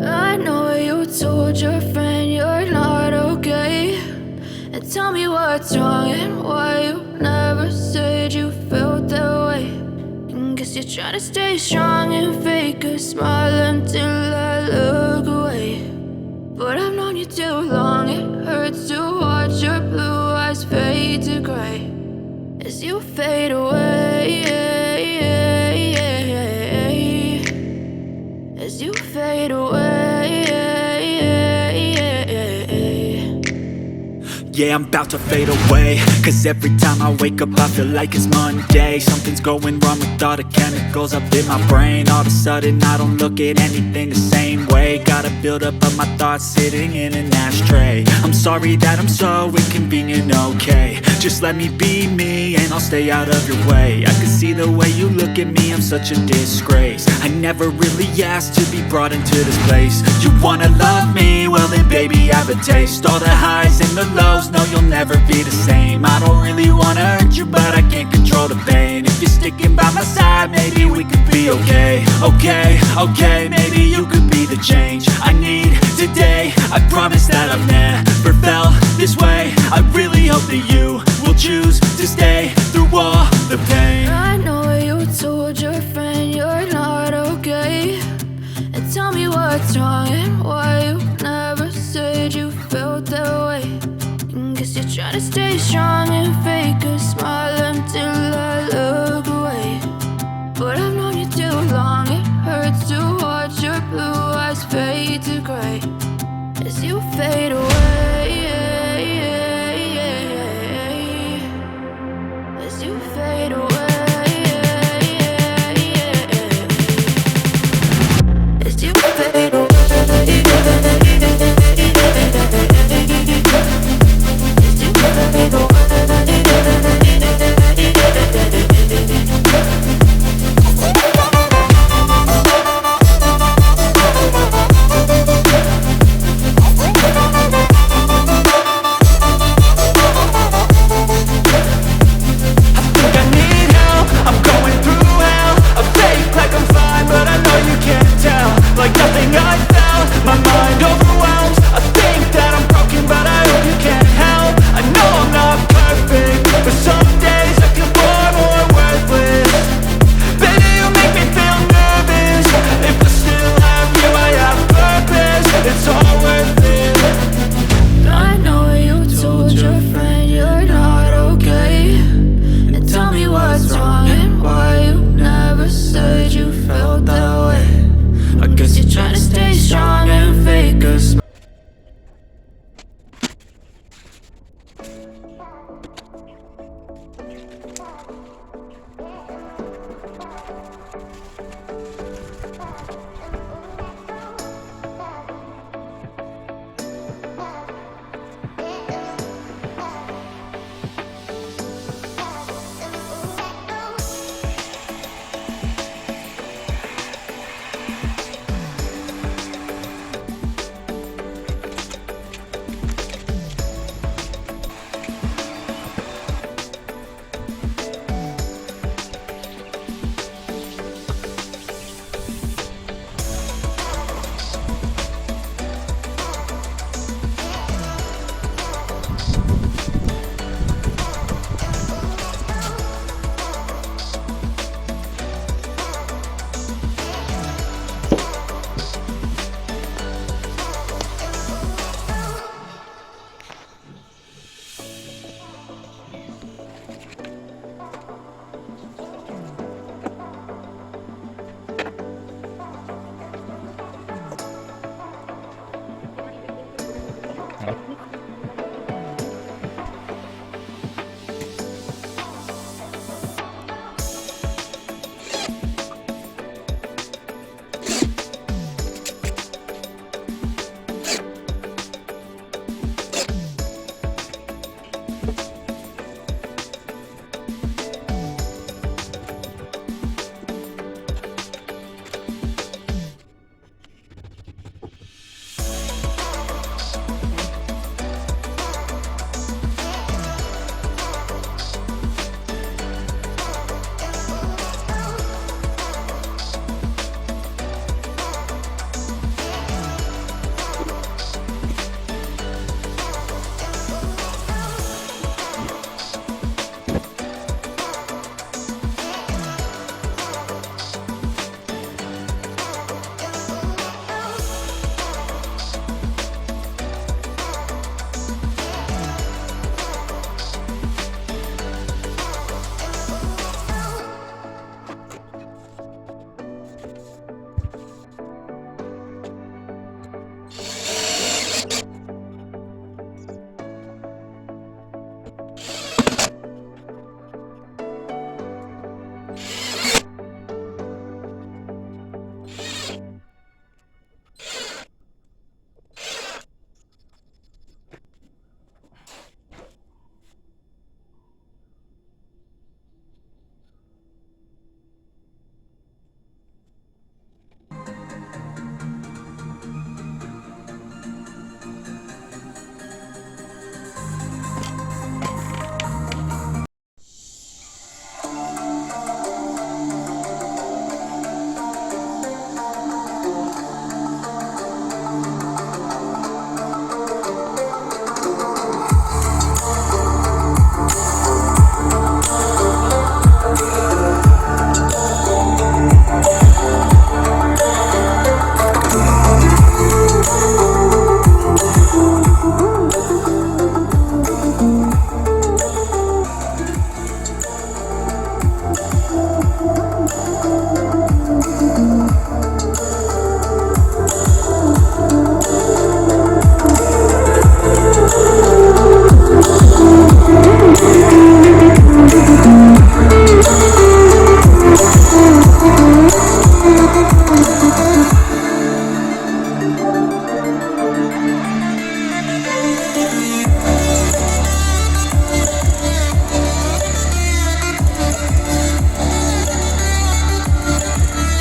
I know you told your friend you're not okay, and tell me what's wrong and why you never said you felt that way. And guess you're trying to stay strong and fake a smile until I look away. But I've known you too long, it hurts to watch your blue eyes fade to gray as you fade away, as you fade away. Yeah, I'm about to fade away, cause every time I wake up I feel like it's Monday. Something's going wrong with all the chemicals up in my brain. All of a sudden I don't look at anything the same way. Gotta build up of my thoughts sitting in an ashtray. I'm sorry that I'm so inconvenient, okay. Just let me be me and I'll stay out of your way. I can see the way you look at me, I'm such a disgrace. I never really asked to be brought into this place. You wanna love me? Well then baby I have a taste. All the highs and the lows, no you'll never be the same. I don't really wanna hurt you but I can't control the pain. If you're sticking by my side maybe we could be okay. Okay, maybe you could be the change I need today. I promise that I've never felt this way. I really hope that you will choose to stay through all the pain. I know you told your friend you're not okay, and tell me what's wrong and why you never said you felt that way. And guess you're trying to stay strong and fake